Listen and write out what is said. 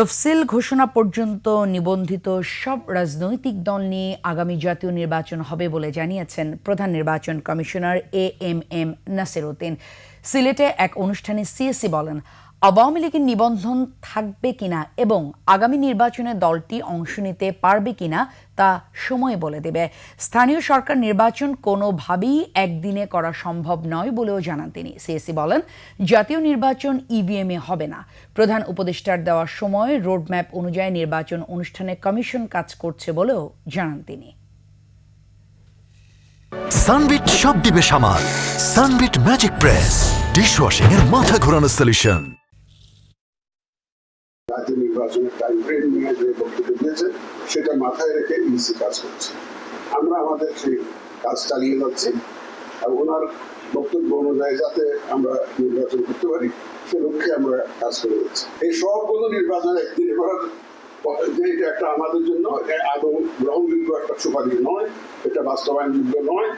তফসিল ঘোষণা পর্যন্ত নিবন্ধিত সব রাজনৈতিক দল নিয়ে আগামী জাতীয় নির্বাচন হবে বলে জানিয়েছেন প্রধান নির্বাচন কমিশনার এএমএম নাসির উদ্দিন। সিলেটে এক অনুষ্ঠানে সিএসি বলেন, আওয়ামী লীগের নিবন্ধন থাকবে কিনা এবং আগামী নির্বাচনে দলটি অংশ নিতে পারবে কিনা তা সময় বলে দেবে। স্থানীয় সরকার নির্বাচন কোনোভাবেই একদিনে করা সম্ভব নয় বলেও জানান তিনি। সিএসি বলেন, জাতীয় নির্বাচন ইভিএমে হবে না। প্রধান উপদেষ্টার দেওয়া সময় রোডম্যাপ অনুযায়ী নির্বাচন অনুষ্ঠানে কমিশন কাজ করছে বলেও জানান তিনি। সানবিট সব দিবে সামাল। সানবিট ম্যাজিক প্রেস ডিশওয়াশিং এর মাথা ঘোরানো সলিউশন। জাতীয় নির্বাচনের টাইম ফ্রেম নিয়ে যে বক্তব্য দিয়েছে সেটা মাথায় রেখে ইসি কাজ করছে। আমরা আমাদের সেই কাজ চালিয়ে যাচ্ছি আর ওনার বক্তব্য অনুযায়ী যাতে আমরা নির্বাচন করতে পারি সে লক্ষ্যে আমরা কাজ করে যাচ্ছি। এই সবগুলো নির্বাচন একদিনে করার যে এটা একটা আমাদের জন্য আদৌ গ্রহণযোগ্য একটা সুপারিশ নয়, এটা বাস্তবায়নযোগ্য নয়।